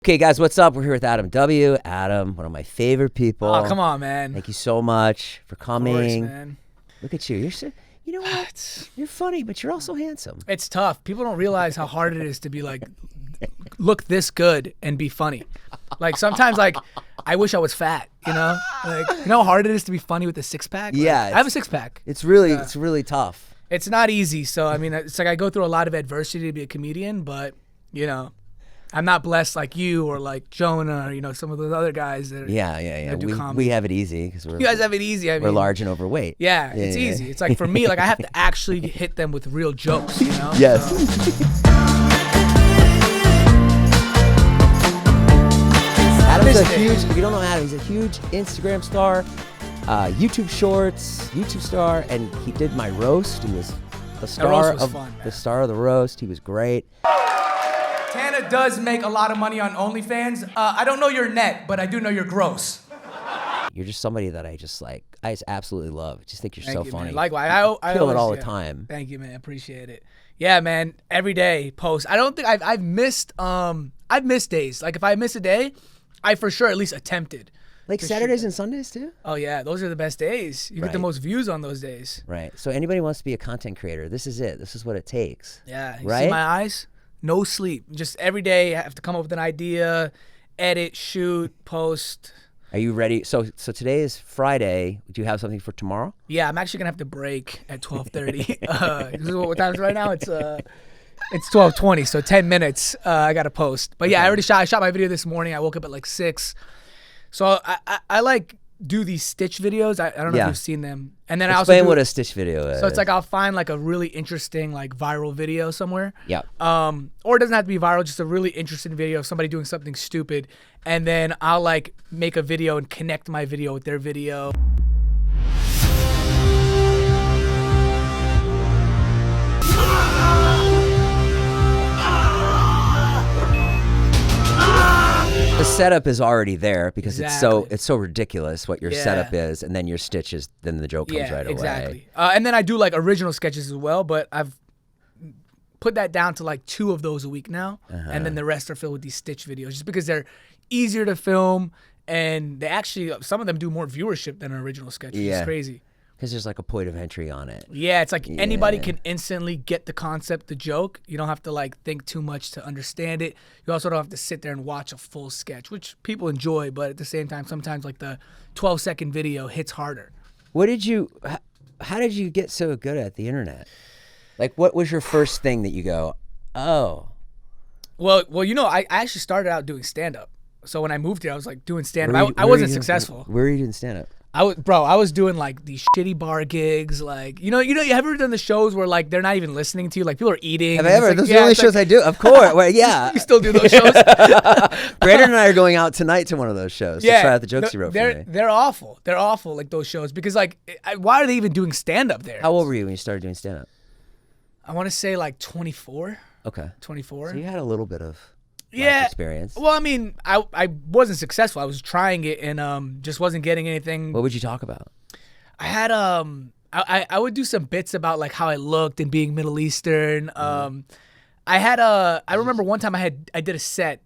Okay, guys, what's up? We're here with Adam W. Adam, one of my favorite people. Oh, come on, man. Thank you so much for coming. Of course, man. Look at you. You know what? You're funny, but you're also handsome. It's tough. People don't realize how hard it is to be like, look this good and be funny. Like sometimes, like I wish I was fat. You know, like you know how hard it is to be funny with a six pack. Like, Yeah, I have a six pack. It's really tough. It's not easy. So I mean, it's like I go through a lot of adversity to be a comedian, but you know. I'm not blessed like you or like Jonah or, you know, some of those other guys that do comedy. We have it easy because You guys have it easy. I mean, we're large and overweight. Yeah, it's easy. It's like for me, like I have to actually hit them with real jokes, you know? Yes. Adam's a huge, if you don't know Adam, he's a huge Instagram star, YouTube Shorts, YouTube star, and he did my roast. He was the star of the roast. He was great. Tana does make a lot of money on OnlyFans. I don't know your net, but I do know your gross. You're just somebody that I just absolutely love. I just think you're so funny. Man. Likewise, I kill it all the time. Thank you, man. Appreciate it. Yeah, man. Every day post. I don't think I've missed days. Like if I miss a day, I for sure at least attempted. Like Saturdays and Sundays too? Oh yeah, those are the best days. You get the most views on those days. Right. So anybody wants to be a content creator, this is it. This is what it takes. Yeah. You right? See my eyes? No sleep. Just every day I have to come up with an idea, edit, shoot, post. Are you ready? So today is Friday. Do you have something for tomorrow? Yeah, I'm actually gonna have to break at 12:30. What time is it right now? It's 12:20, so 10 minutes. I gotta post. But yeah, I shot my video this morning. I woke up at like 6. So I like do these Stitch videos. I don't know if you've seen them. And then Explain what a Stitch video is. So it's like I'll find like a really interesting like viral video somewhere. Yeah. Or it doesn't have to be viral, just a really interesting video of somebody doing something stupid. And then I'll like make a video and connect my video with their video. The setup is already there because it's so ridiculous what your setup is, and then your stitch is, then the joke comes right away. Exactly. And then I do like original sketches as well, but I've put that down to like 2 of those a week now, and then the rest are filled with these Stitch videos, just because they're easier to film, and they actually, some of them do more viewership than an original sketch. It's crazy. Because there's like a point of entry on it. Yeah, it's like anybody can instantly get the concept, the joke. You don't have to like think too much to understand it. You also don't have to sit there and watch a full sketch, which people enjoy, but at the same time, sometimes like the 12-second video hits harder. How did you get so good at the internet? Like what was your first thing that you go, oh? Well, you know, I actually started out doing stand-up. So when I moved here, I was like doing stand-up. I wasn't successful. Where were you doing stand-up? I was doing like these shitty bar gigs, like you have ever done the shows where like they're not even listening to you, like people are eating. Have I ever? Those are the only shows I do. Of course, well, yeah. You still do those shows? Brandon and I are going out tonight to one of those shows to try out the jokes you wrote for me. They're awful. They're awful, like those shows, because like, why are they even doing stand up there? How old were you when you started doing stand up? I want to say like 24. Okay. 24. So you had a little bit of life experience. Well, I mean, I wasn't successful. I was trying it and just wasn't getting anything. What would you talk about? I had I would do some bits about like how I looked and being Middle Eastern. I remember one time I did a set.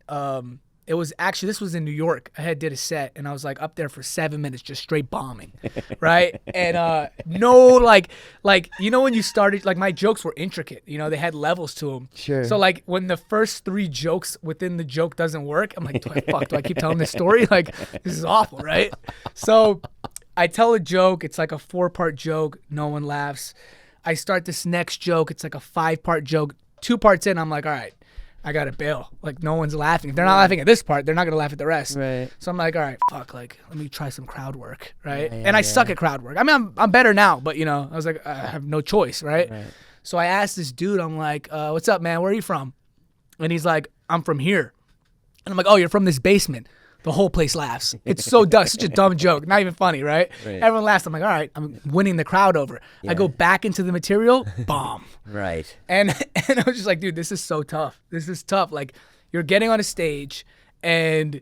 It was actually, this was in New York. I did a set and I was like up there for 7 minutes just straight bombing, right? And no, like you know when you started, like my jokes were intricate. You know, they had levels to them. Sure. So like when the first 3 jokes within the joke doesn't work, I'm like, do I keep telling this story? Like this is awful, right? So I tell a joke. It's like a 4-part joke. No one laughs. I start this next joke. It's like a 5-part joke. 2 parts in, I'm like, all right. I gotta bail. Like no one's laughing. If they're not laughing at this part, they're not gonna laugh at the rest. Right. So I'm like, all right, fuck. Like let me try some crowd work, right? And I suck at crowd work. I mean, I'm better now, but you know, I was like, I have no choice, right? So I asked this dude. I'm like, what's up, man? Where are you from? And he's like, I'm from here. And I'm like, oh, you're from this basement. The whole place laughs. It's so dumb, such a dumb joke. Not even funny, right? Everyone laughs. I'm like, all right, I'm winning the crowd over. I go back into the material, bomb. Right. And I was just like, dude, this is so tough. This is tough. Like, you're getting on a stage, and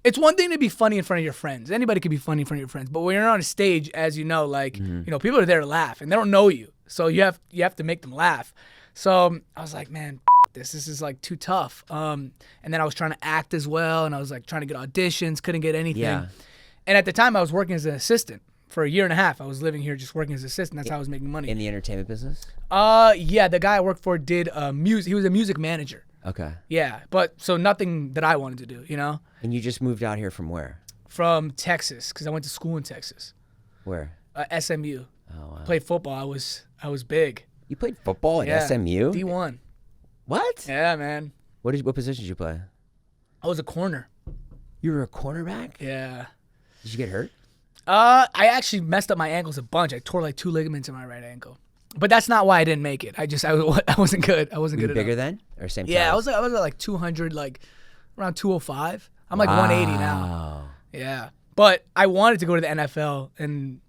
it's one thing to be funny in front of your friends. Anybody can be funny in front of your friends. But when you're on a stage, as you know, like, you know, people are there to laugh, and they don't know you. So you have to make them laugh. So I was like, man, this is like too tough. And then I was trying to act as well, and I was like trying to get auditions, couldn't get anything. Yeah. And at the time I was working as an assistant for a year and a half. I was living here just working as an assistant. That's how I was making money. In the entertainment business? Yeah, the guy I worked for did music. He was a music manager. Okay. Yeah, but so nothing that I wanted to do, you know? And you just moved out here from where? From Texas, because I went to school in Texas. Where? SMU. Oh, wow. Played football. I was big. You played football at SMU? D1. What? Yeah, man. What position did you play? I was a corner. You were a cornerback? Yeah. Did you get hurt? I actually messed up my ankles a bunch. I tore like 2 ligaments in my right ankle. But that's not why I didn't make it. I wasn't good. I wasn't Were good you bigger enough. then? Or same size? Yeah, I was at like 200, like around 205. I'm like 180 now. Yeah. But I wanted to go to the NFL, and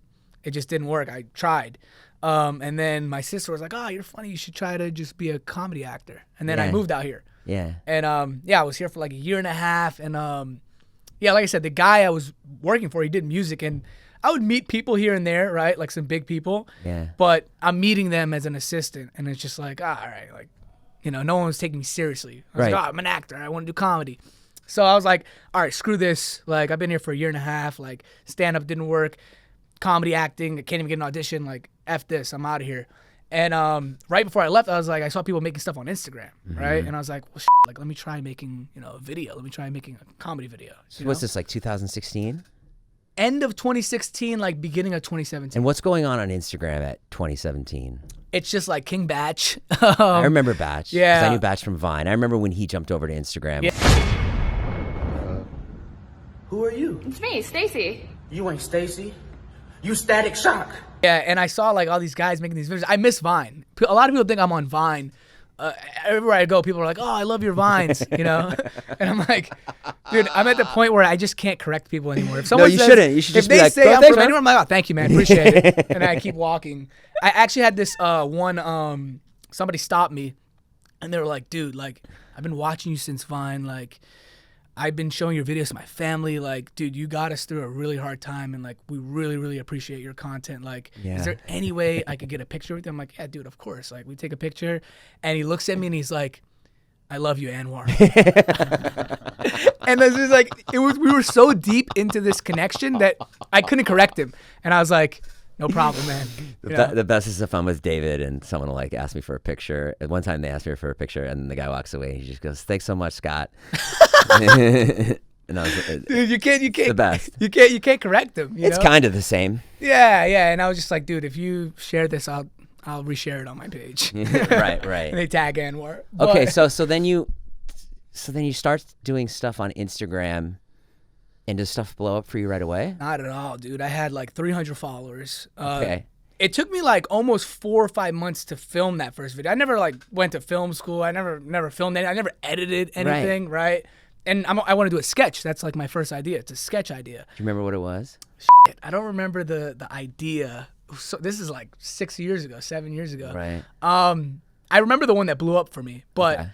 it just didn't work. I tried. And then my sister was like, oh, you're funny. You should try to just be a comedy actor. And then I moved out here. Yeah. And I was here for like a year and a half. And like I said, the guy I was working for, he did music. And I would meet people here and there, right? Like some big people. Yeah. But I'm meeting them as an assistant. And it's just like, all right, like, you know, no one was taking me seriously. I was like, oh, I'm an actor. I want to do comedy. So I was like, all right, screw this. Like, I've been here for a year and a half. Like, stand-up didn't work. Comedy acting, I can't even get an audition. Like, F this. I'm out of here. And right before I left, I was like, I saw people making stuff on Instagram, right? And I was like, well, like, let me try making, you know, a video. Let me try making a comedy video. So what's this, like 2016? End of 2016, like beginning of 2017. And what's going on Instagram at 2017? It's just like King Batch. I remember Batch. Yeah. 'Cause I knew Batch from Vine. I remember when he jumped over to Instagram. Yeah. Who are you? It's me, Stacy. You ain't Stacy. You Static Shock. Yeah, and I saw like all these guys making these videos. I miss Vine. A lot of people think I'm on Vine. Everywhere I go, people are like, oh, I love your Vines, you know? And I'm like, dude, I'm at the point where I just can't correct people anymore. If someone you says, shouldn't. You should just if be they like, say "Oh, I'm thanks, from man." anywhere, I'm like, oh, thank you, man, appreciate it. And I keep walking. I actually had this somebody stopped me, and they were like, dude, like, I've been watching you since Vine, like, I've been showing your videos to my family. Like, dude, you got us through a really hard time, and like, we really, really appreciate your content. Like, is there any way I could get a picture with you? I'm like, yeah, dude, of course. Like, we take a picture, and he looks at me and he's like, I love you, Anwar. And this is like, we were so deep into this connection that I couldn't correct him, and I was like, no problem, man. The best is if I'm with David and someone will like ask me for a picture. At one time they asked me for a picture and the guy walks away and he just goes, thanks so much, Scott. And I was like, Dude, you can't the best. You can't correct him. It's kind of the same. Yeah. And I was just like, dude, if you share this, I'll reshare it on my page. Right. And they tag Anwar. Okay, so then you start doing stuff on Instagram. And does stuff blow up for you right away? Not at all, dude. I had like 300 followers. Okay. It took me like almost 4 or 5 months to film that first video. I never like went to film school. I never filmed anything. I never edited anything, right? And I want to do a sketch. That's like my first idea. It's a sketch idea. Do you remember what it was? I don't remember the idea. So this is like 7 years ago. Right. I remember the one that blew up for me, but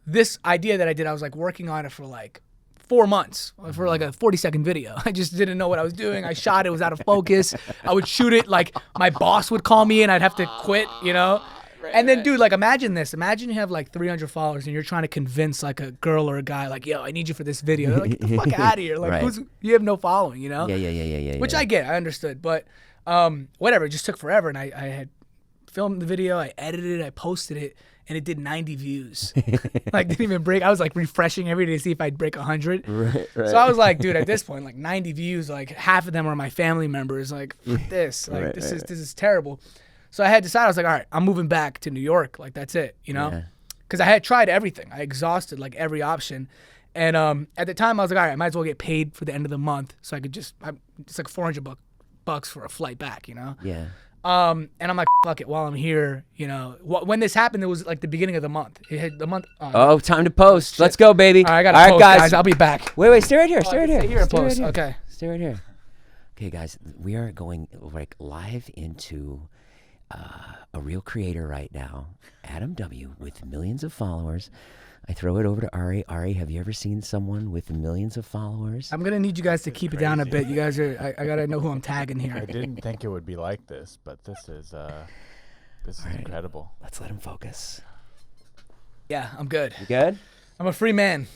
this idea that I did, I was like working on it for like 4 months for like a 40-second video. I just didn't know what I was doing. I shot it, was out of focus. I would shoot it, like my boss would call me and I'd have to quit, you know? And then, dude, like imagine this. Imagine you have like 300 followers and you're trying to convince like a girl or a guy, like, yo, I need you for this video. They're like, get the fuck out of here. Like, you have no following, you know? Yeah. Which I get, I understood. But whatever, it just took forever. And I had filmed the video, I edited it, I posted it, and it did 90 views. Like, didn't even break. I was like refreshing every day to see if I'd break 100. Right. So I was like, dude, at this point, like 90 views, like half of them are my family members. Like, fuck this. Like, this is terrible. So I had decided, I was like, all right, I'm moving back to New York. Like, that's it, you know? Because I had tried everything. I exhausted like every option. And at the time, I was like, all right, I might as well get paid for the end of the month. So I could just, it's like $400 for a flight back, you know? Yeah. And I'm like, fuck it, while I'm here, you know. When this happened, it was like the beginning of the month. It hit the month. Time to post. Let's go, baby. All right, I gotta post, guys. I'll be back. Wait, stay right here. Stay right here. Stay here and post. Okay. Stay right here. Okay, guys, we are going like live into a real creator right now, Adam W, with millions of followers. I throw it over to Ari. Ari, have you ever seen someone with millions of followers? I'm gonna need you guys to keep it down a bit. You guys are. I gotta know who I'm tagging here. I didn't think it would be like this, but this is Right. incredible. Let's let him focus. Yeah, I'm good. You good? I'm a free man.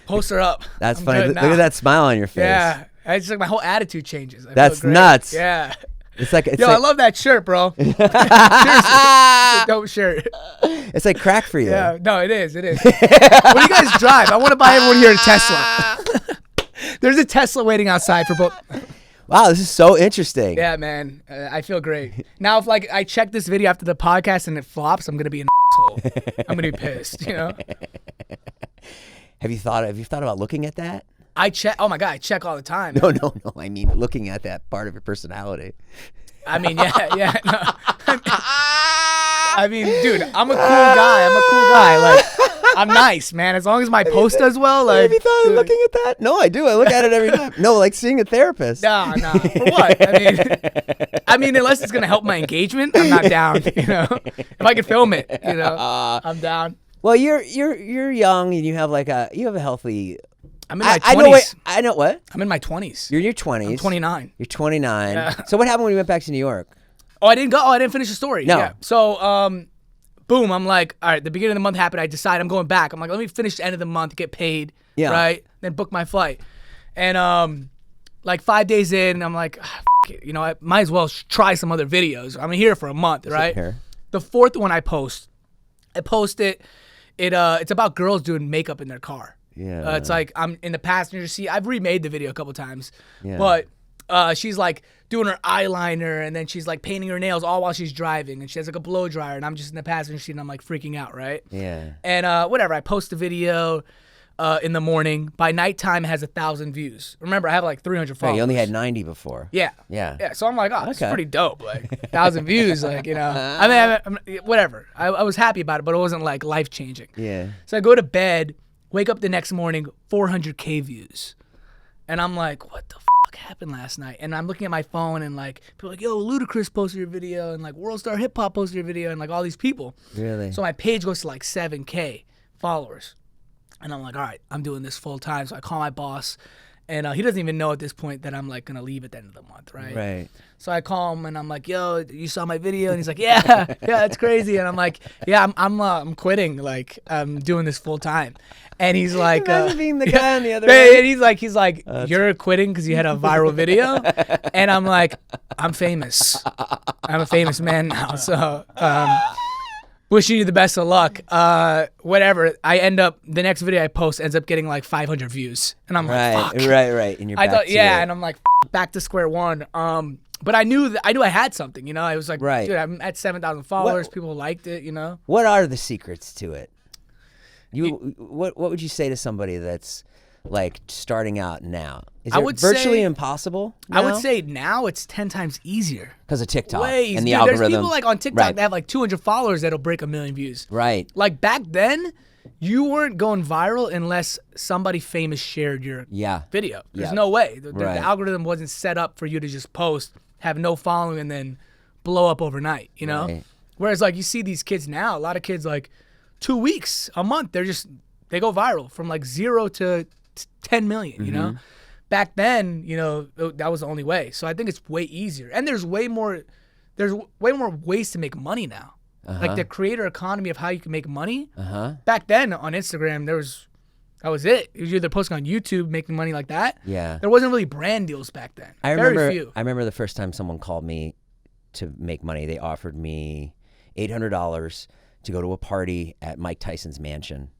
Poster up. That's I'm funny. good Look now. at that smile on your face. Yeah. It's like my whole attitude changes. I That's feel great. nuts. Yeah. It's like I love that shirt, bro. Seriously. It's a dope shirt. It's like crack for you. Yeah. No, it is. It is. What do you guys drive? I want to buy everyone here a Tesla. There's a Tesla waiting outside for both. Wow, this is so interesting. Yeah, man. I feel great. Now, if like I check this video after the podcast and it flops, I'm gonna be an asshole. I'm gonna be pissed. You know. Have you thought about looking at that? I check. Oh my god, I check all the time. No. I mean, looking at that part of your personality. I mean, yeah. No. I mean, dude, I'm a cool guy. Like, I'm nice, man. As long as my post does well, like. Have you thought of looking at that? No, I do. I look at it every time. No, like seeing a therapist. Nah. For what? I mean, unless it's gonna help my engagement, I'm not down. You know, if I can film it, you know, I'm down. Well, you're young and you have a healthy. I'm in my 20s. I know what? I'm in my 20s. You're in your 20s. I'm 29. You're 29. Yeah. So what happened when you went back to New York? Oh, I didn't go. Oh, I didn't finish the story. No. Yeah. So, boom. I'm like, all right. The beginning of the month happened. I decide I'm going back. I'm like, let me finish the end of the month, get paid. Yeah. Right. Then book my flight. And like 5 days in, I'm like, f it. You know, I might as well try some other videos. I'm here for a month, right? Here. The fourth one I post it. It's about girls doing makeup in their car. Yeah. It's like I'm in the passenger seat. I've remade the video a couple times. Yeah. But she's like doing her eyeliner and then she's like painting her nails all while she's driving and she has like a blow dryer and I'm just in the passenger seat and I'm like freaking out, right? Yeah. And whatever, I post the video in the morning. By nighttime, it has 1,000 views. Remember, I have like 300 followers. Right, you only had 90 before. Yeah. Yeah. Yeah. So I'm like, oh, it's Okay. pretty dope. Like 1,000 views, like, you know. I mean, whatever. I was happy about it, but it wasn't like life changing. Yeah. So I go to bed, wake up the next morning, 400K views. And I'm like, what the fuck happened last night? And I'm looking at my phone and like, people are like, yo, Ludacris posted your video and like World Star Hip Hop posted your video and like all these people. Really? So my page goes to like 7K followers. And I'm like, all right, I'm doing this full time. So I call my boss and he doesn't even know at this point that I'm like going to leave at the end of the month, right? Right. So I call him and I'm like, yo, you saw my video? And he's like, yeah, that's crazy. And I'm like, yeah, I'm quitting. Like, I'm doing this full time. And he's like, Imagine being the guy on the other and end. he's like, you're quitting because you had a viral video? And I'm like, I'm famous. I'm a famous man now. So, wishing you the best of luck. Whatever. I end up, the next video I post ends up getting like 500 views. And I'm like, fuck. Right. And you're back to it. And I'm like, back to square one. But I knew I had something, you know. I was like, Right. dude, I'm at 7,000 followers. People liked it, you know. What are the secrets to it? What would you say to somebody that's like starting out now? Is I it would virtually say- impossible I would now? say now it's 10 times easier. Because of TikTok Way and the easier. algorithm. There's people like on TikTok Right. that have like 200 followers that'll break 1 million views. Right. Like back then, you weren't going viral unless somebody famous shared your Yeah. video. There's Yeah. no way. The Right. algorithm wasn't set up for you to just post, have no following, and then blow up overnight, you know? Right. Whereas like you see these kids now, a lot of kids like 2 weeks, a month, they go viral from like 0 to 10 million, you know? Back then, you know, that was the only way. So I think it's way easier. And there's way more ways to make money now. Like the creator economy of how you can make money. Back then on Instagram, that was it. You was either posting on YouTube, making money like that. Yeah. There wasn't really brand deals back then. Very few. I remember the first time someone called me to make money. They offered me $800 to go to a party at Mike Tyson's mansion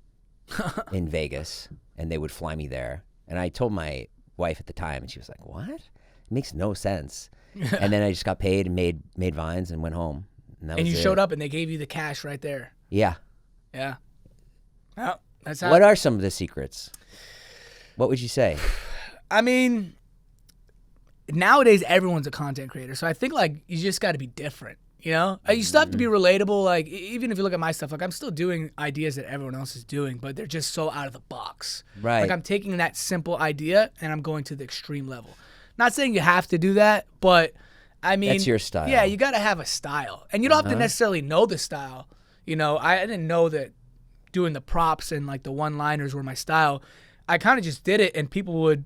in Vegas, and they would fly me there. And I told my wife at the time, and she was like, "What? It makes no sense." And then I just got paid and made vines and went home. And you showed up and they gave you the cash right there. Yeah. Yeah. Well, that's how. What are some of the secrets? What would you say? I mean, nowadays everyone's a content creator, so I think like you just got to be different. You know, you still have to be relatable. Like even if you look at my stuff, like I'm still doing ideas that everyone else is doing, but they're just so out of the box. Right. Like I'm taking that simple idea and I'm going to the extreme level. Not saying you have to do that, but I mean, That's your style. Yeah, you got to have a style, and you don't have to necessarily know the style. You know, I didn't know that doing the props and like the one-liners were my style. I kind of just did it, and people would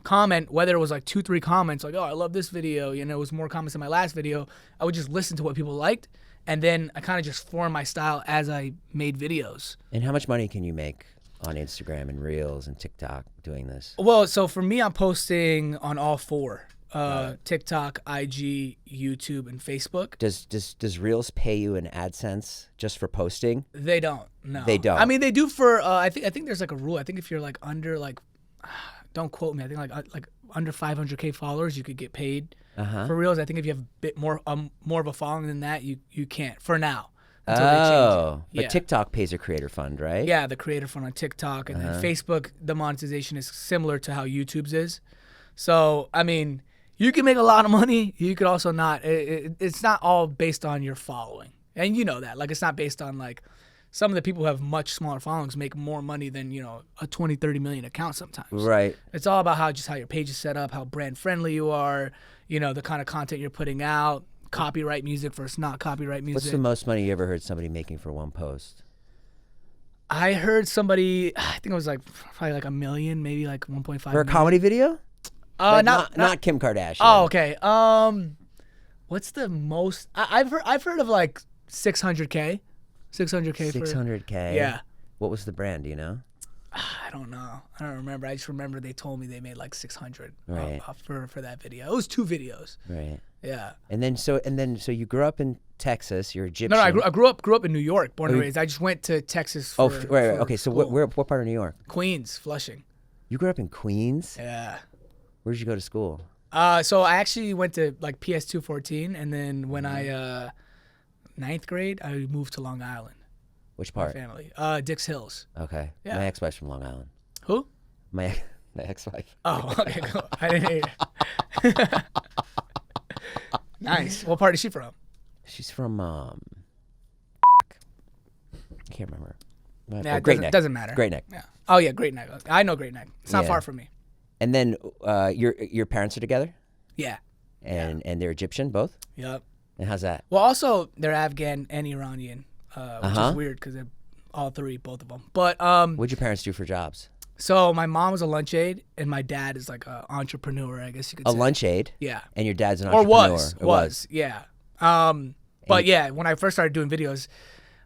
comment, whether it was like 2-3 comments like, oh, I love this video, you know, it was more comments than my last video. I would just listen to what people liked And then I kind of just formed my style as I made videos. And how much money can you make on Instagram and Reels and TikTok doing this? Well, so for me, I'm posting on all four. TikTok, IG, YouTube, and Facebook. Does Reels pay you in AdSense just for posting? They don't. No, they don't. I mean, they do for. I think there's like a rule. I think if you're like under don't quote me. I think like under 500K followers, you could get paid for Reels. I think if you have a bit more of a following than that, you can't for now. Until they change it. But TikTok pays a creator fund, right? Yeah, the creator fund on TikTok, and then Facebook, the monetization is similar to how YouTube's is. So I mean. You can make a lot of money. You could also not. It's not all based on your following. And you know that. Like, it's not based on, like, some of the people who have much smaller followings make more money than, you know, a 20, 30 million account sometimes. Right. It's all about how your page is set up, how brand friendly you are, you know, the kind of content you're putting out, copyright music versus not copyright music. What's the most money you ever heard somebody making for one post? I heard somebody, I think it was like probably like $1 million, maybe like 1.5 For a comedy video? Like not Kim Kardashian. Oh, okay. What's the most? I've heard of like 600K. 600K. 600K. Yeah. What was the brand? Do you know? I don't know. I don't remember. I just remember they told me they made like 600 right. For that video. It was 2 videos. Right. Yeah. And then so you grew up in Texas. You're Egyptian. No, I grew up in New York, born and raised. I just went to Texas. Right. Okay. So what part of New York? Queens, Flushing. You grew up in Queens? Yeah. Where did you go to school? So I actually went to like PS 214, and then when I 9th grade, I moved to Long Island. Which part? My family. Dix Hills. Okay. Yeah. My ex-wife's from Long Island. Who? My ex-wife. Oh, okay, cool. I didn't hear you. Nice. What part is she from? She's from I can't remember. Yeah, Great Neck. Doesn't matter. Great Neck. Yeah. Oh yeah, Great Neck. I know Great Neck. It's not far from me. And then your parents are together? Yeah. And they're Egyptian, both? Yep. And how's that? Well, also they're Afghan and Iranian, which is weird because they're all three, both of them. But what'd your parents do for jobs? So my mom was a lunch aide, and my dad is like an entrepreneur, I guess you could say. A lunch aide? Yeah. And your dad's an entrepreneur? Or was, yeah. But yeah, when I first started doing videos,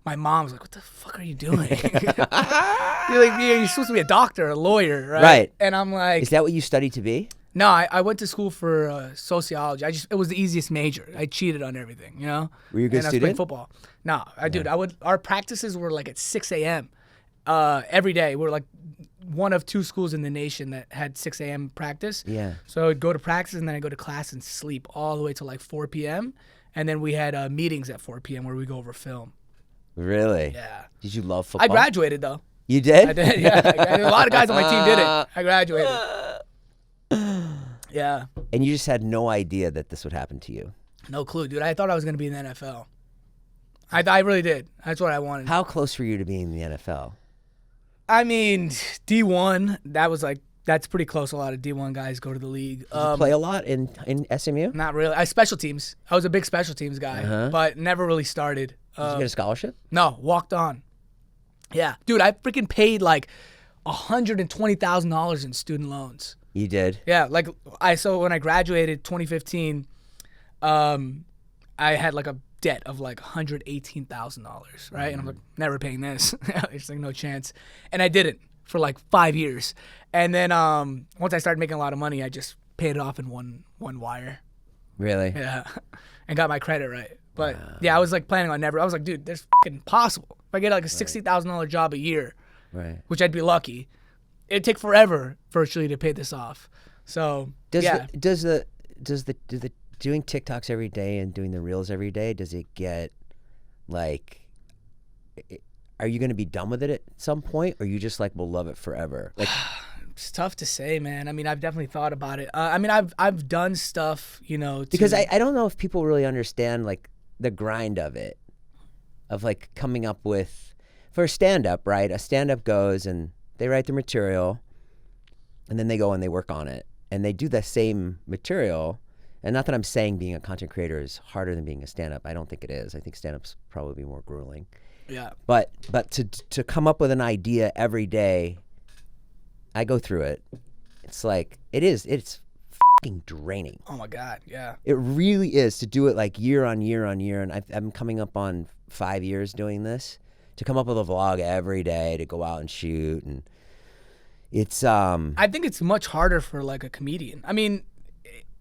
my mom was like, "What the fuck are you doing? You're supposed to be a doctor, a lawyer, right?" Right. And I'm like, "Is that what you studied to be?" No, I went to school for sociology. It was the easiest major. I cheated on everything, you know. Were you a good and student? I was playing football. No, dude, our practices were like at 6 a.m. Every day. We're like one of 2 schools in the nation that had 6 a.m. practice. Yeah. So I'd go to practice, and then I'd go to class and sleep all the way till like 4 p.m. And then we had meetings at 4 p.m. where we go over film. Really? Yeah. Did you love football? I graduated though. You did? I did. Yeah. A lot of guys on my team did it. I graduated. Yeah. And you just had no idea that this would happen to you? No clue, dude. I thought I was gonna be in the NFL. I really did. That's what I wanted. How close were you to being in the NFL? I mean, D1. That's pretty close. A lot of D1 guys go to the league. Did you play a lot in SMU? Not really. Special teams. I was a big special teams guy, but never really started. Did you get a scholarship? No, walked on. Yeah, dude, I freaking paid like $120,000 in student loans. You did? Yeah, so when I graduated 2015, I had like a debt of like $118,000, right? And I'm like, never paying this. It's like no chance. And I didn't for like 5 years. And then once I started making a lot of money, I just paid it off in one wire. Really? Yeah, and got my credit right. But yeah, I was like planning on never. I was like, dude, that's fucking impossible. If I get like a $60,000 job a year, right, which I'd be lucky, it'd take forever virtually to pay this off. So does yeah. the doing TikToks every day and doing the reels every day, does it get like? Are you going to be done with it at some point, or you just like will love it forever? Like, it's tough to say, man. I mean, I've definitely thought about it. I mean, I've done stuff, you know, because I don't know if people really understand like the grind of it, of like coming up with, for a stand-up, right? A stand-up goes and they write the material, and then they go and they work on it, and they do the same material. And not that I'm saying being a content creator is harder than being a stand-up. I don't think it is. I think stand-up's probably more grueling. Yeah. But to come up with an idea every day, I go through it. It's like it's fucking draining. Oh my God, yeah. It really is to do it like year on year on year. And I'm coming up on 5 years doing this, to come up with a vlog every day, to go out and shoot. And it's, I think it's much harder for like a comedian. I mean,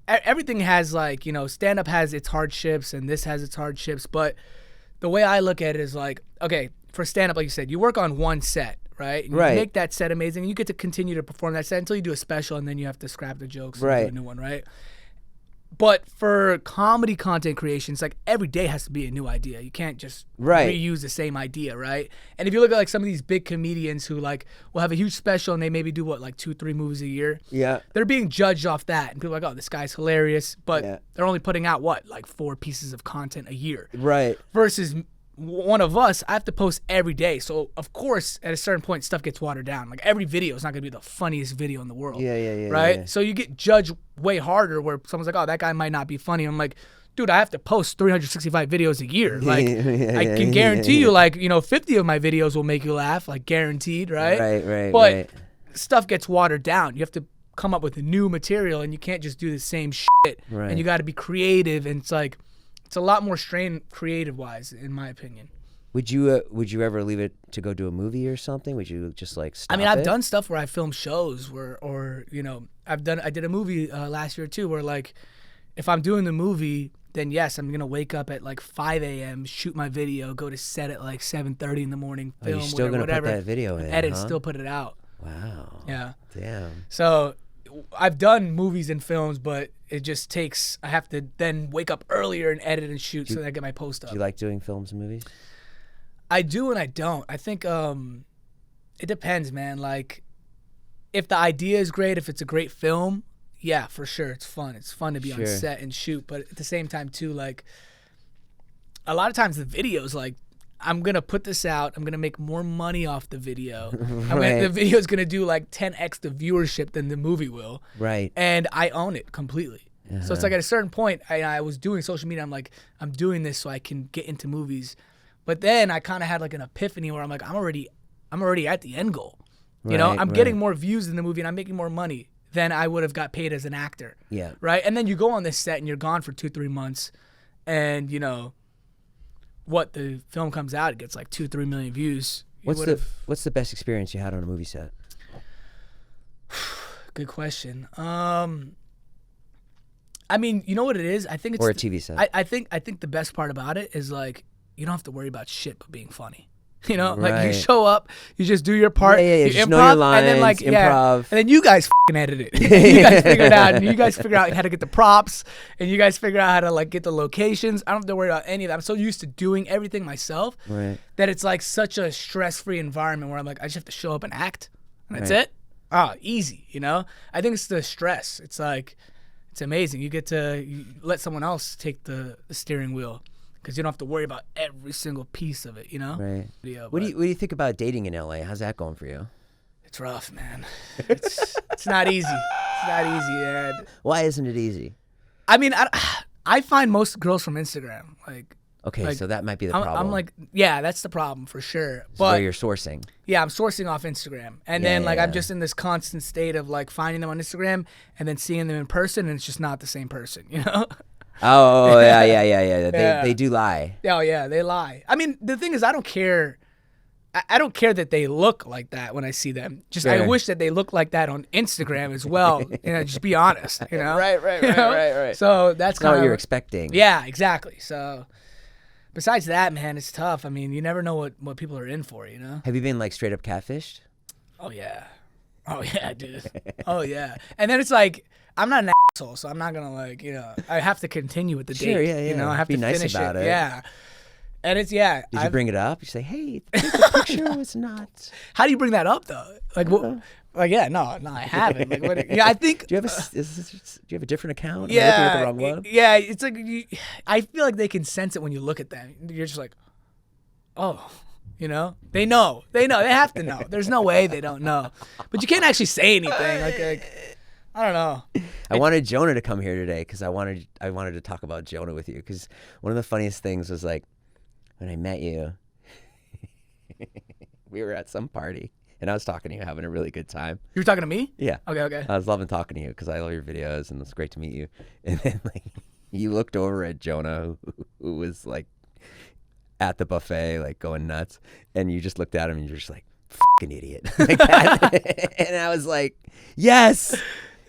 everything has like, stand-up has its hardships and this has its hardships. But the way I look at it is like, okay, for stand-up, like you said, you work on one set, right? And you make that set amazing. And you get to continue to perform that set until you do a special, and then you have to scrap the jokes and do a new one, right? But for comedy content creation, it's like every day has to be a new idea. You can't just reuse the same idea, right? And if you look at like some of these big comedians who like will have a huge special and they maybe do what, like 2-3 movies a year? Yeah. They're being judged off that. And people are like, oh, this guy's hilarious. But they're only putting out what, like 4 pieces of content a year. Right. Versus one of us, I have to post every day. So, of course, at a certain point, stuff gets watered down. Like, every video is not going to be the funniest video in the world. Yeah. Right? Yeah. So, you get judged way harder where someone's like, oh, that guy might not be funny. I'm like, dude, I have to post 365 videos a year. Like, I can guarantee you, like, 50 of my videos will make you laugh, like, guaranteed, right? Right. But stuff gets watered down. You have to come up with new material, and you can't just do the same shit. Right. And you got to be creative, and it's like, it's a lot more strain creative-wise, in my opinion. Would you ever leave it to go do a movie or something? Would you just like stop I've done stuff where I filmed shows I did a movie last year too, where like if I'm doing the movie, then yes, I'm gonna wake up at like 5 a.m., shoot my video, go to set at like 7:30 in the morning, film, you're still whatever, gonna put that video in, edit, still put it out. Wow. Yeah. Damn. So I've done movies and films, but it just takes, I have to then wake up earlier and edit and shoot so that I get my post up. Do you like doing films and movies? I do and I don't. I think it depends, man. Like, if the idea is great, if it's a great film, yeah, for sure, it's fun. It's fun to be on set and shoot. But at the same time, too, like, a lot of times the videos, like, I'm going to put this out. I'm going to make more money off the video. The video is going to do like 10x the viewership than the movie will. Right. And I own it completely. So it's like at a certain point, I was doing social media. I'm like, I'm doing this so I can get into movies. But then I kind of had like an epiphany where I'm like, I'm already at the end goal. I'm getting more views in the movie and I'm making more money than I would have got paid as an actor. Yeah. Right. And then you go on this set and you're gone for 2-3 months, and what the film comes out, it gets like 2-3 million views. What's the best experience you had on a movie set? Good question. I mean, you know what it is? I think it's a TV set. I think the best part about it is like you don't have to worry about shit but being funny. Like you show up, you just do your part, you just improv, know your lines, and then like improv. and then you guys fucking edit it. You guys figure it out, and you guys figure out how to get the props, and you guys figure out how to like get the locations. I don't have to worry about any of that. I'm so used to doing everything myself that it's like such a stress-free environment where I'm like, I just have to show up and act, and that's it. Easy, I think it's the stress. It's like, it's amazing. You get to let someone else take the steering wheel, because you don't have to worry about every single piece of it, Right. Yeah, what do you think about dating in LA? How's that going for you? It's rough, man. It's not easy. It's not easy, man. Why isn't it easy? I mean, I find most girls from Instagram. Okay, so that might be the problem. I'm like, yeah, that's the problem for sure. But where you're sourcing. Yeah, I'm sourcing off Instagram. And then I'm just in this constant state of like finding them on Instagram and then seeing them in person, and it's just not the same person, Oh, yeah. They do lie. Oh, yeah, they lie. I mean, the thing is, I don't care. I don't care that they look like that when I see them. Just I wish that they look like that on Instagram as well. Just be honest, Right. So that's kind of what you're expecting. Yeah, exactly. So besides that, man, it's tough. I mean, you never know what people are in for, Have you been like straight up catfished? Oh, yeah. Oh, yeah, dude. Oh, yeah. And then it's like, I'm not an asshole, so I'm not going to like, I have to continue with the date. Sure, yeah. I have to nice finish about it. Yeah. And it's, Did you bring it up? You say, hey, take a picture. It's not. How do you bring that up, though? Like, no, I haven't. Like, I think. Do you have a different account? Am I looking at the wrong one? Yeah, it's like, I feel like they can sense it when you look at them. You're just like, oh. They know. They have to know. There's no way they don't know. But you can't actually say anything. Like I don't know. I wanted Jonah to come here today because I wanted to talk about Jonah with you, because one of the funniest things was like when I met you, we were at some party and I was talking to you, having a really good time. You were talking to me? Yeah. Okay. I was loving talking to you because I love your videos, and it's great to meet you. And then like you looked over at Jonah, who was like at the buffet, like going nuts, and you just looked at him and you're just like, fucking idiot, like that. And I was like, yes.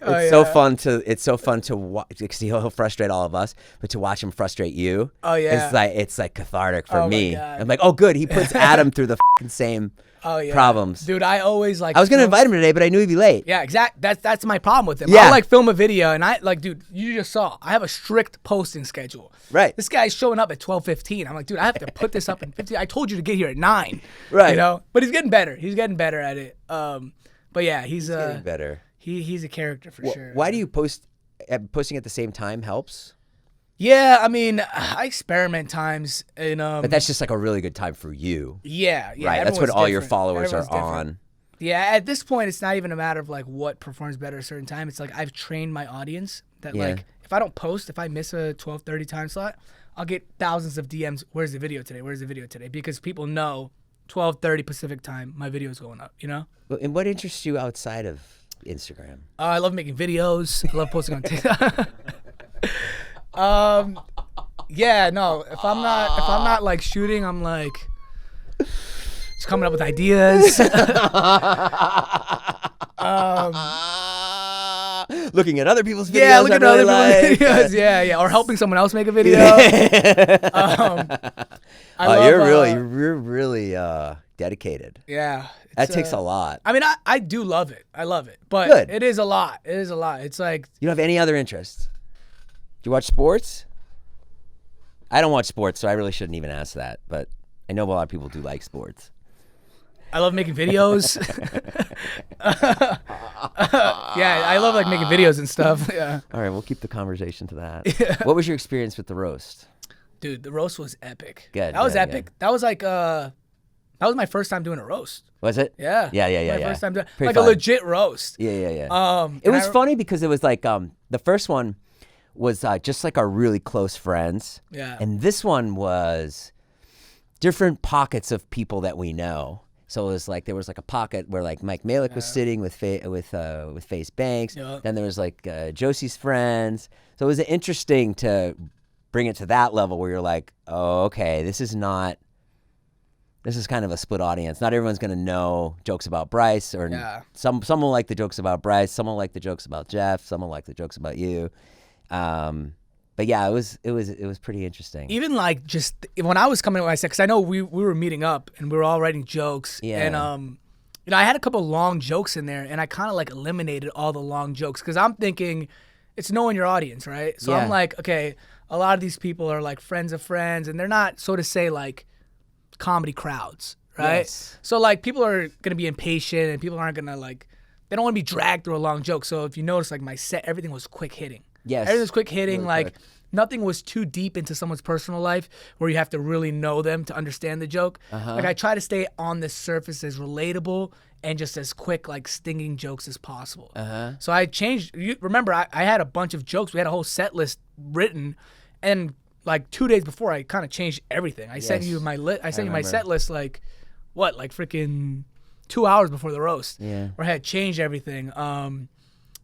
It's so fun to watch because he'll frustrate all of us, but to watch him frustrate you, it's like cathartic for me. I'm like, oh, good, he puts Adam through the same problems. Dude, I always like. I was gonna invite him today, but I knew he'd be late. Yeah, exactly. That's my problem with him. Yeah. I'll like film a video, and I like, dude, you just saw. I have a strict posting schedule. Right. This guy's showing up at 12:15. I'm like, dude, I have to put this up in 15. I told you to get here at 9. Right. You know, but he's getting better. He's getting better at it. But yeah, he's getting better. He's a character for sure. Why do you post? Posting at the same time helps. Yeah, I mean, I experiment times, and but that's just like a really good time for you. Yeah. Right. That's when all your followers are on. Yeah. At this point, it's not even a matter of like what performs better at a certain time. It's like I've trained my audience that like if I don't post, if I miss a 12:30 time slot, I'll get thousands of DMs. Where's the video today? Where's the video today? Because people know 12:30 Pacific time, my video is going up. You know. And what interests you outside of Instagram? I love making videos. I love posting on TikTok. Yeah, no. If I'm not like shooting, I'm like just coming up with ideas. Looking at other people's videos. Yeah, looking at other people's videos. Yeah, or helping someone else make a video. You're really dedicated. Yeah. That takes a lot. I mean, I do love it. I love it. But Good. It is a lot. It's like... You don't have any other interests? Do you watch sports? I don't watch sports, so I really shouldn't even ask that. But I know a lot of people do like sports. I love making videos. Yeah, I love like making videos and stuff. Yeah. All right, we'll keep the conversation to that. Yeah. What was your experience with the roast? Dude, the roast was epic. Good. That was epic. Good. That was like that was my first time doing a roast. Was it? Yeah. Yeah. My first time doing Pretty like fun. a legit roast. Yeah. It was funny because it was like the first one was just like our really close friends. Yeah. And this one was different pockets of people that we know. So it was like there was like a pocket where like Mike Malik was sitting with Face Banks. Yeah. Then there was like Josie's friends. So it was interesting to bring it to that level where you're like, oh, okay, this is kind of a split audience. Not everyone's gonna know jokes about Bryce, or some will like the jokes about Bryce, some will like the jokes about Jeff, some will like the jokes about you. But yeah, it was pretty interesting. Even like just when I was coming to what I said, because I know we were meeting up and we were all writing jokes. Yeah. And you know, I had a couple long jokes in there, and I kind of like eliminated all the long jokes because I'm thinking it's knowing your audience, right? So I'm like, okay, a lot of these people are like friends of friends, and they're not, so to say, like comedy crowds, right? Yes. So like people are gonna be impatient, and people aren't gonna like, they don't want to be dragged through a long joke. So if you notice, like my set, everything was quick hitting. Yes. Everything was quick hitting. Really like quick. Nothing was too deep into someone's personal life where you have to really know them to understand the joke. Like I try to stay on the surface as relatable and just as quick, like stinging jokes as possible. So I changed. You remember, I had a bunch of jokes. We had a whole set list written, and like 2 days before, I kind of changed everything. I sent you my my set list like freaking 2 hours before the roast. Yeah. Where I had changed everything.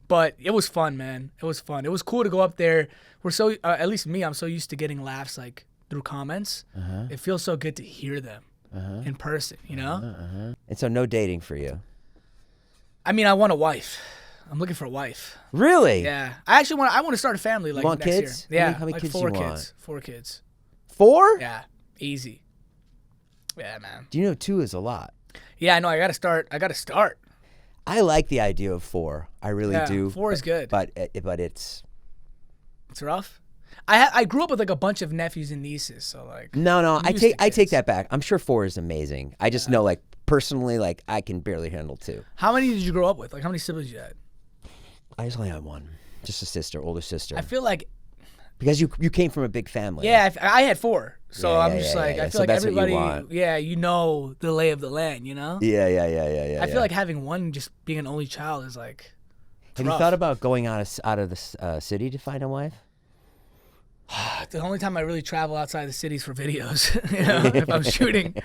But it was fun, man. It was fun. It was cool to go up there. We're so, at least me, I'm so used to getting laughs like through comments. It feels so good to hear them in person, you know? And so no dating for you? I mean, I want a wife. I'm looking for a wife. Really? Yeah. I want to start a family like you want next kids? year. Yeah. How many like kids 4 do you kids. want? 4 kids. 4? Yeah. Easy. Yeah, man. Do you know 2 is a lot? Yeah, I know. I got to start. I like the idea of 4. I really do. 4 is good. But it's rough. I grew up with like a bunch of nephews and nieces, so like. No. I take that back. I'm sure 4 is amazing. I just know, like, personally, like, I can barely handle 2. How many did you grow up with? Like, how many siblings you had? I just only had 1, just a sister, older sister. I feel like. Because you came from a big family. Yeah, I had 4, so I'm just I feel so like that's everybody. What you want. Yeah, you know the lay of the land, you know. Yeah. I feel like having one, just being an only child, is like. Have you thought about going out of the city to find a wife? The only time I really travel outside the city is for videos, you know, if I'm shooting.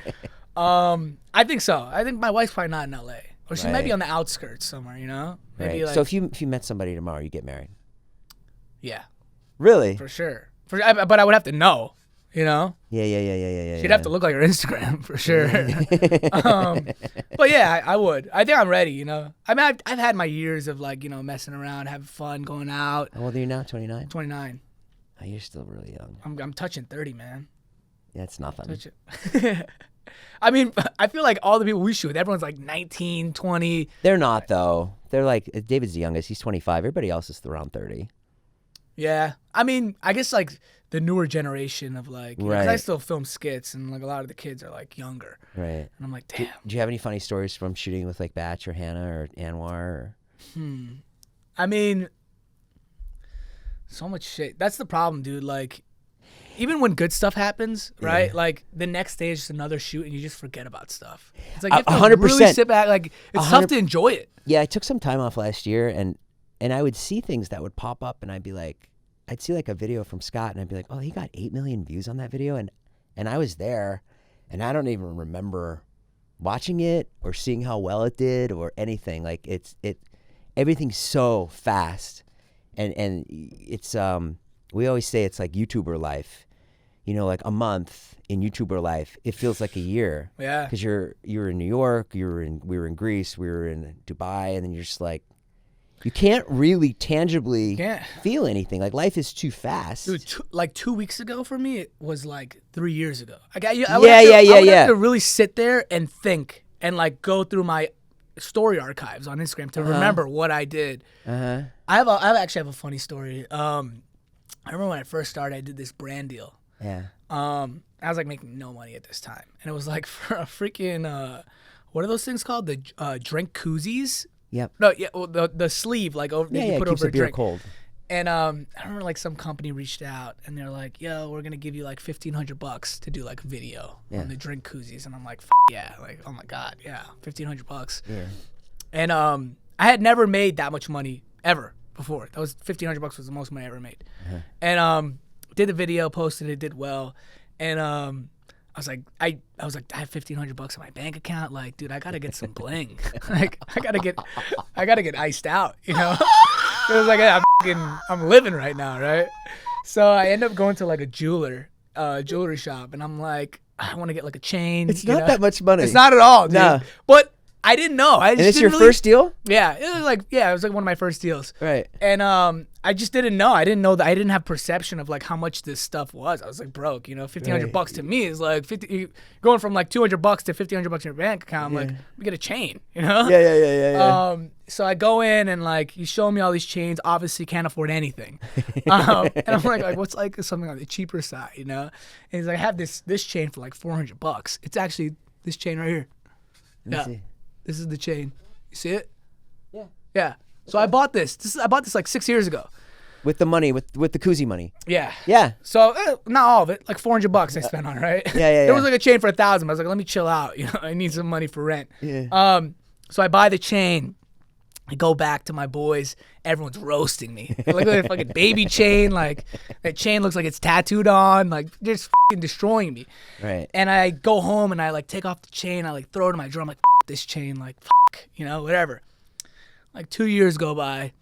I think so. I think my wife's probably not in LA. Or she might be on the outskirts somewhere, you know? Maybe right. So if you met somebody tomorrow, you get married? Yeah. Really? For sure. But I would have to know, you know? Yeah. She'd have to look like her Instagram for sure. But yeah, I would. I think I'm ready, you know? I mean, I've had my years of like, you know, messing around, having fun, going out. How old are you now, 29? 29. Oh, you're still really young. I'm touching 30, man. Yeah, it's nothing. I mean, I feel like all the people we shoot with, everyone's like 19, 20. They're not, though. They're like, David's the youngest. He's 25. Everybody else is around 30. Yeah. I mean, I guess like the newer generation of like, you know, 'cause I still film skits and like a lot of the kids are like younger. Right. And I'm like, damn. Do you have any funny stories from shooting with like Batch or Hannah or Anwar? Or? I mean, so much shit. That's the problem, dude. Like, even when good stuff happens, right? Like the next day is just another shoot, and you just forget about stuff. It's like you have to 100%. really sit back. Like it's tough to enjoy it. Yeah, I took some time off last year, and I would see things that would pop up, and I'd be like, I'd see like a video from Scott, and I'd be like, oh, he got 8 million views on that video, and I was there, and I don't even remember watching it or seeing how well it did or anything. Like everything's so fast, and it's we always say it's like YouTuber life. You know, like a month in YouTuber life, it feels like a year. Yeah. Because you were in New York, we were in Greece, we were in Dubai, and then you're just like, you can't really tangibly feel anything. Like life is too fast. Dude, like 2 weeks ago for me, it was like 3 years ago. I would have to really sit there and think and like go through my story archives on Instagram to remember what I did. I actually have a funny story. I remember when I first started, I did this brand deal. Yeah. I was like making no money at this time, and it was like for a freaking what are those things called? The drink koozies. Yep. No, yeah, well, the sleeve like over that you put keeps over the beer drink. cold. And I remember like some company reached out and they're like, "Yo, we're gonna give you like $1,500 to do like a video on the drink koozies," and I'm like, "Yeah, like oh my god, yeah, $1,500." Yeah. And I had never made that much money ever before. That was $1,500 was the most money I ever made, and did the video, posted it, did well, and I was like, I have $1,500 in my bank account. Like, dude, I gotta get some bling. Like, I gotta get iced out. You know, it was like I'm living right now, right? So I end up going to like a jewelry shop, and I'm like, I want to get like a chain. It's not that much money. It's not at all, dude. No. But I didn't know. And it's your first deal? Yeah, it was like one of my first deals. Right. And I just didn't know. I didn't know that. I didn't have perception of like how much this stuff was. I was like broke. You know, $1,500 to me is like going from like $200 to $1,500 in your bank account. I'm like, we get a chain. You know? Yeah. So I go in and like he's showing me all these chains. Obviously can't afford anything. And I'm like what's like something on the cheaper side, you know? And he's like, I have this chain for like $400. It's actually this chain right here. Let me see. This is the chain. You see it? Yeah. Yeah. So I bought this. I bought this like 6 years ago. With the money, with the koozie money. Yeah. Yeah. So not all of it, like $400 I spent on it, right? Yeah. There was like a chain for $1,000. I was like, let me chill out. You know, I need some money for rent. Yeah. So I buy the chain. I go back to my boys. Everyone's roasting me. Look at that fucking baby chain. Like that chain looks like it's tattooed on. Like just fucking destroying me. Right. And I go home and I like take off the chain. I like throw it in my drawer. I'm like, this chain, like you know, whatever. Like 2 years go by,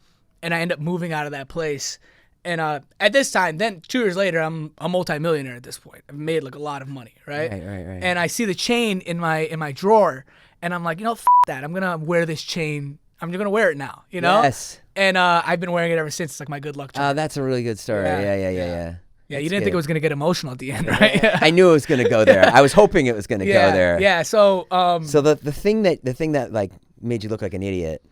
and I end up moving out of that place. And at this time, then 2 years later, I'm a multimillionaire at this point. I've made like a lot of money, right? Right. And I see the chain in my drawer, and I'm like, you know, that. I'm gonna wear this chain. I'm just gonna wear it now, you know? Yes. And I've been wearing it ever since. It's like my good luck charm. Oh, that's a really good story. Yeah. Yeah, you didn't think it was gonna get emotional at the end, right? I knew it was gonna go there. I was hoping it was gonna go there. Yeah. So So the thing that like made you look like an idiot.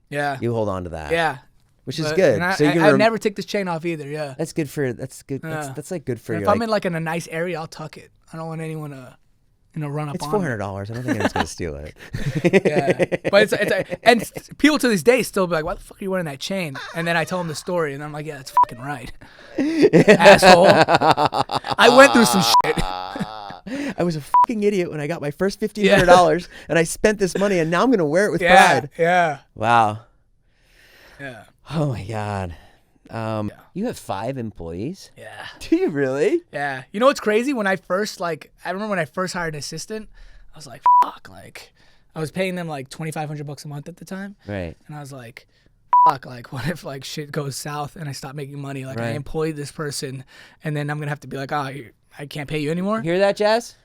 Yeah. You hold on to that. Yeah. Which is good. I, So I never take this chain off either. Yeah. That's good. That's like good for you. If I'm in like in a nice area, I'll tuck it. I don't want anyone to, run up it's on $400. I don't think anyone's gonna steal it. Yeah, but and people to this day still be like, "Why the fuck are you wearing that chain?" And then I tell them the story, and I'm like, "Yeah, that's fucking right, asshole." I went through some shit. I was a fucking idiot when I got my first $1,500, and I spent this money, and now I'm gonna wear it with pride. Yeah. Wow. Yeah. Oh my god. You have 5 employees? Yeah. Do you really? Yeah. You know what's crazy? When I remember when I first hired an assistant, I was like, fuck, like, I was paying them like $2,500 a month at the time. Right. And I was like, fuck, like what if like shit goes south and I stop making money? Like I employed this person and then I'm gonna have to be like, oh, I can't pay you anymore. Hear that, Jazz?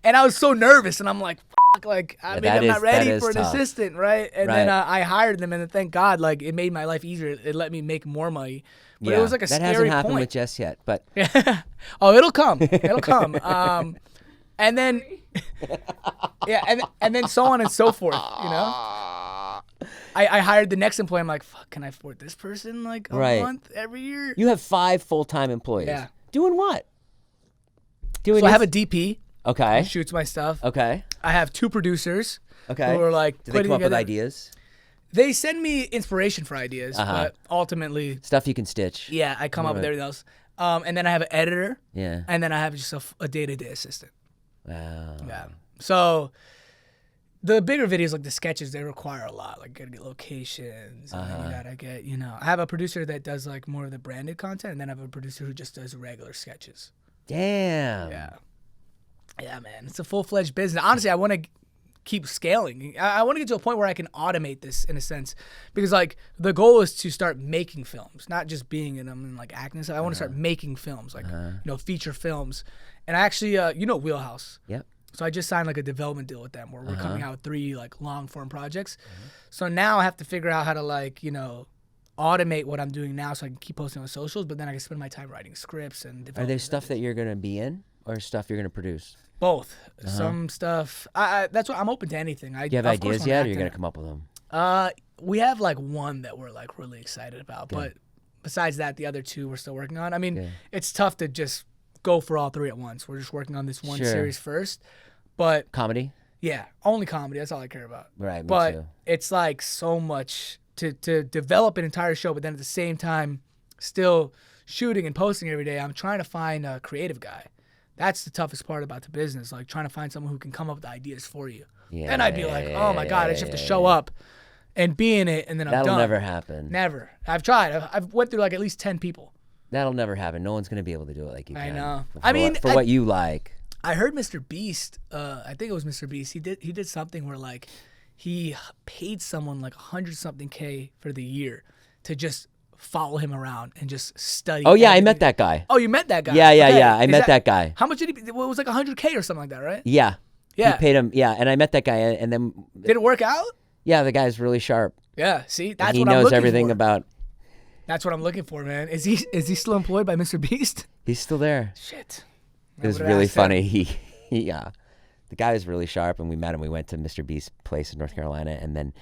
And I was so nervous and I'm like, fuck, like maybe I'm not ready for an assistant, right? And then I hired them and then thank God, like it made my life easier. It let me make more money. But it was like a scary point. That hasn't happened with Jess yet, but oh, it'll come. It'll come. And then and then so on and so forth, you know? I hired the next employee. I'm like, fuck, can I afford this person like a month every year? You have 5 full-time employees. Yeah. Doing what? So I have a DP. Okay. Who shoots my stuff. Okay. I have 2 producers. Okay. Who are like do they come up with ideas? They send me inspiration for ideas, but ultimately stuff you can stitch. Yeah, I come up with everything else. And then I have an editor. Yeah. And then I have just a day-to-day assistant. Wow. Yeah. So the bigger videos, like the sketches, they require a lot. Like, you gotta get locations, and then you gotta get, you know. I have a producer that does like more of the branded content, and then I have a producer who just does regular sketches. Damn. Yeah. Yeah, man. It's a full-fledged business. Honestly, I want to keep scaling. I want to get to a point where I can automate this in a sense, because like the goal is to start making films, not just being in them and like acting. So I want to start making films, like you know, feature films. And I actually, you know, Wheelhouse. Yep. So I just signed like a development deal with them where we're coming out with 3 like long form projects. So now I have to figure out how to like, you know, automate what I'm doing now so I can keep posting on socials, but then I can spend my time writing scripts and Are there stuff that you're gonna be in or stuff you're gonna produce? Both. Some stuff. That's what I'm open to anything. Do you have ideas yet, or you're gonna come up with them? We have like one that we're like really excited about, but besides that, the other 2 we're still working on. I mean, it's tough to just go for all 3 at once. We're just working on this one series first, but comedy. Yeah, only comedy. That's all I care about. Right. But me too. It's like so much to develop an entire show, but then at the same time, still shooting and posting every day. I'm trying to find a creative guy. That's the toughest part about the business, like trying to find someone who can come up with ideas for you. Yeah, then I'd be like, oh my God, I just have to show up and be in it, and then I'm done. That'll never happen. Never. I've tried. I've went through like at least 10 people. That'll never happen. No one's going to be able to do it like you can. I know. For what you like. I heard Mr. Beast, I think it was Mr. Beast, he did something where like he paid someone like 100-something K for the year to just follow him around and just study. Oh yeah, I met that guy. Oh, you met that guy? Yeah, I met that guy. How much did he? Well, it was like 100K or something like that, right? Yeah. He paid him. Yeah, and I met that guy, and then. Did it work out? Yeah, the guy's really sharp. Yeah. See, that's he what I'm looking for. He knows everything about. That's what I'm looking for, man. Is he still employed by Mr. Beast? He's still there. Shit. It was really funny. The guy was really sharp, and we met him. We went to Mr. Beast's place in North Carolina, and then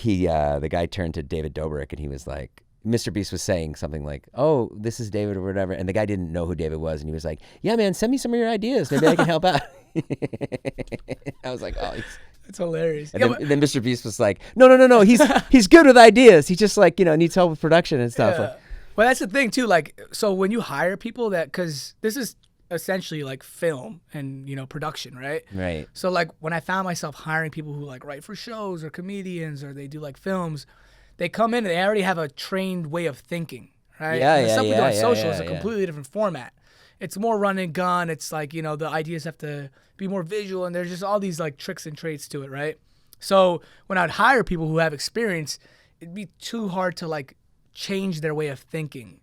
the guy turned to David Dobrik, and he was like, Mr. Beast was saying something like, "Oh, this is David," or whatever, and the guy didn't know who David was, and he was like, "Yeah, man, send me some of your ideas. Maybe I can help out." I was like, "Oh, it's hilarious." And then Mr. Beast was like, "No, he's good with ideas. He just like needs help with production and stuff." Yeah. Well, that's the thing too. Like, so when you hire people because this is essentially like film and production, right? Right. So like when I found myself hiring people who like write for shows or comedians or they do like films. They come in and they already have a trained way of thinking, right? Yeah, the stuff we do on social is a completely different format. It's more run and gun. It's like, the ideas have to be more visual, and there's just all these like tricks and traits to it, right? So when I'd hire people who have experience, it'd be too hard to like change their way of thinking,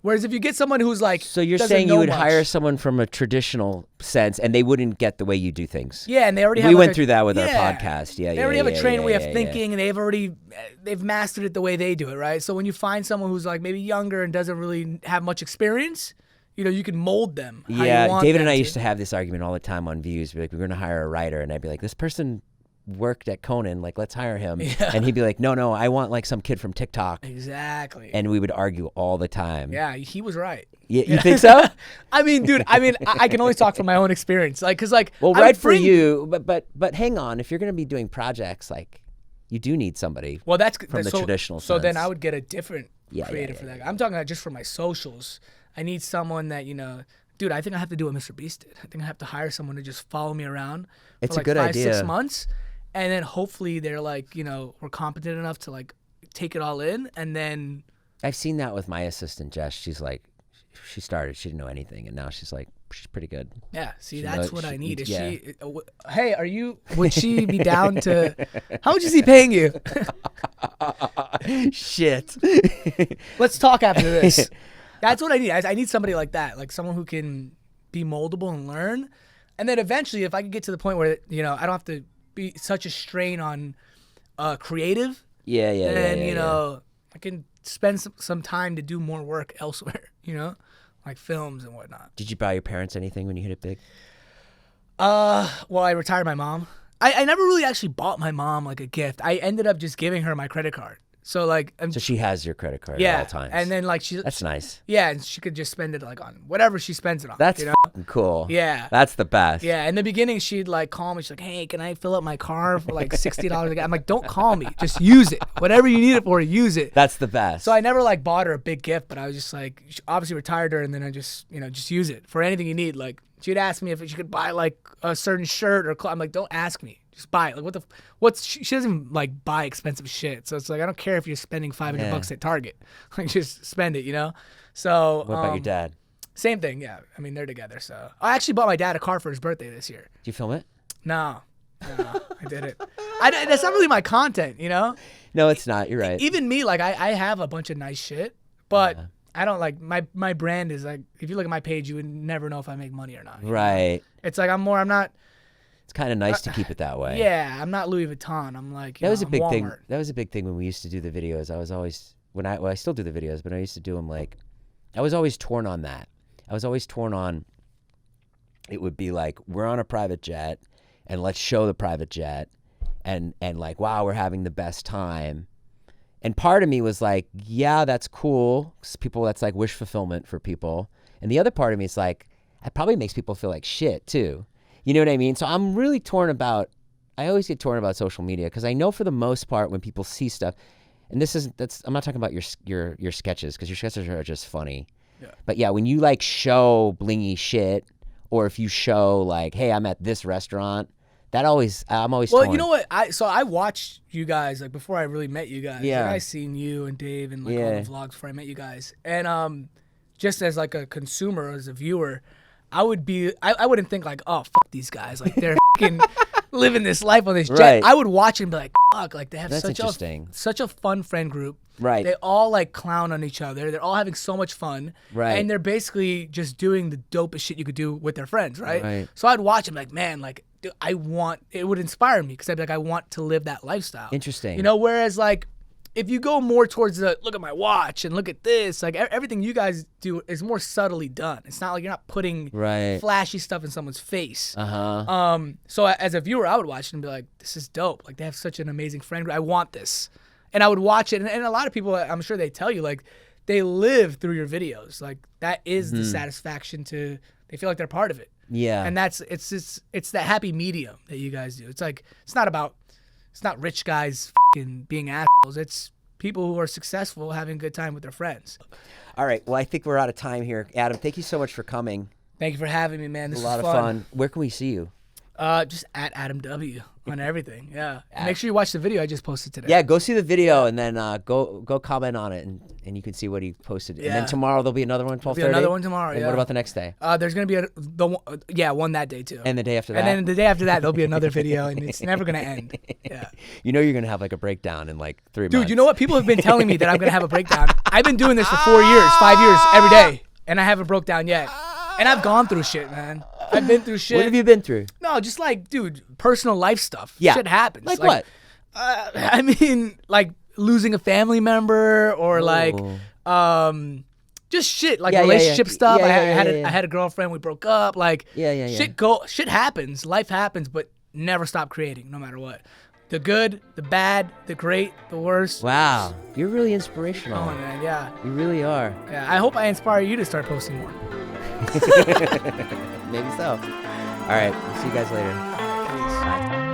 Whereas if you get someone who's like, so you're saying you would hire someone from a traditional sense, and they wouldn't get the way you do things. Yeah, and they already have. We went through that with our podcast. Yeah, they already have a trained way of thinking, and they've mastered it the way they do it, right? So when you find someone who's like maybe younger and doesn't really have much experience, you can mold them. How you want David them and I used to have this argument all the time on Views. We're like, we're going to hire a writer, and I'd be like, this person worked at Conan, like let's hire him. Yeah. And he'd be like, no, I want like some kid from TikTok. Exactly. And we would argue all the time. Yeah, he was right. You think so? I mean, dude, I can only talk from my own experience. Like, cause like, well, right for you, but hang on, if you're gonna be doing projects, like, you do need somebody. Well, that's from the traditional sense. So then I would get a different creative for that. I'm talking about just for my socials. I need someone that dude. I think I have to do what Mr. Beast did. I think I have to hire someone to just follow me around. It's for like a good idea. 5-6 months. And then hopefully they're like, we're competent enough to like take it all in, and then. I've seen that with my assistant Jess. She's like, she started. She didn't know anything, and now she's pretty good. Yeah, see, She that's knows- what I need. Is yeah. she? Hey, would she be down to? How much is he paying you? Shit. Let's talk after this. That's what I need. I need somebody like that, like someone who can be moldable and learn, and then eventually, if I can get to the point where I don't have to be such a strain on creative. Yeah. And you know, I can spend some time to do more work elsewhere. You know, like films and whatnot. Did you buy your parents anything when you hit it big? Well, I retired my mom. I never really actually bought my mom like a gift. I ended up just giving her my credit card. So like, So she has your credit card yeah, at all times. and then like That's nice. yeah, and she could just spend it like on whatever she spends it on. That's you know? fucking cool. Yeah. That's the best. Yeah, in the beginning, she'd like call me. She's like, "Hey, can I fill up my car for like $60?" I'm like, "Don't call me. Just use it. Whatever you need it for, use it." That's the best. So I never like bought her a big gift, but I was just like, she obviously retired her, and then I just just use it for anything you need. Like she'd ask me if she could buy like a certain shirt or I'm like, "Don't ask me. Just buy it." Like she doesn't even like buy expensive shit. So it's like I don't care if you're spending $500 at Target. Like just spend it, you know. So What about your dad? Same thing, yeah. I mean, they're together. So I actually bought my dad a car for his birthday this year. Did you film it? No, I didn't. That's not really my content, you know. No, it's not. You're right. Even me, like I have a bunch of nice shit, but I don't like my brand is like, if you look at my page, you would never know if I make money or not. Right. It's like I'm not. It's kind of nice to keep it that way. Yeah, I'm not Louis Vuitton. I'm like That was a I'm big Walmart. thing. That was a big thing when we used to do the videos. I was always I still do the videos, but I used to do them like I was always torn on that. I was always torn on. It would be like we're on a private jet, and let's show the private jet, and like wow, we're having the best time. And part of me was like, yeah, that's cool. People, that's like wish fulfillment for people. And the other part of me is like, it probably makes people feel like shit too. You know what I mean? So I'm really torn about, I always get torn about social media because I know for the most part when people see stuff, and I'm not talking about your sketches because your sketches are just funny. Yeah. But yeah, when you like show blingy shit, or if you show like, hey, I'm at this restaurant, I'm always well, torn. you know what? I watched you guys like before I really met you guys. Yeah. Like, I seen you and Dave and like all the vlogs before I met you guys. And just as like a consumer, as a viewer, I wouldn't think like, oh, fuck these guys, like they're fucking living this life on this jet. Right. I would watch and be like, fuck, like they have That's such interesting. such a fun friend group. Right. They all like clown on each other. They're all having so much fun. Right. And they're basically just doing the dopest shit you could do with their friends, right? Right. So I'd watch them like, man, like dude, it would inspire me because I'd be like, I want to live that lifestyle. Interesting. You know, whereas like if you go more towards the look at my watch and look at this, like everything you guys do is more subtly done. It's not like you're not putting flashy stuff in someone's face. So as a viewer, I would watch it and be like, this is dope. Like they have such an amazing friend group. I want this. And I would watch it. And a lot of people, I'm sure they tell you, like they live through your videos. Like that is the satisfaction they feel like they're part of it. Yeah. And it's that happy medium that you guys do. It's like, it's not rich guys fucking being assholes. It's people who are successful having a good time with their friends. All right. Well, I think we're out of time here. Adam, thank you so much for coming. Thank you for having me, man. This was a lot was of fun. Where can we see you? Just at Adam W on everything. Yeah. Make sure you watch the video I just posted today. Yeah, go see the video and then go comment on it and you can see what he posted. And then tomorrow there'll be another one, 12:30. Another one tomorrow. And yeah. what about the next day? There's gonna be one that day too. And the day after that. And then the day after that there'll be another video, and it's never gonna end. Yeah. You know you're gonna have like a breakdown in like 3 months. Dude, you know what? People have been telling me that I'm gonna have a breakdown. I've been doing this for 4 years, 5 years, every day, and I haven't broke down yet. And I've gone through shit, man. I've been through shit. What have you been through? No, just like, dude, personal life stuff. Yeah. Shit happens. Like what? I mean, like losing a family member or like, just shit, like relationship stuff. I had a girlfriend, we broke up. Like, shit happens. Life happens, but never stop creating, no matter what. The good, the bad, the great, the worst. Wow, you're really inspirational. Oh man, yeah. You really are. Yeah, I hope I inspire you to start posting more. Maybe so. All right, we'll see you guys later. Peace. Bye.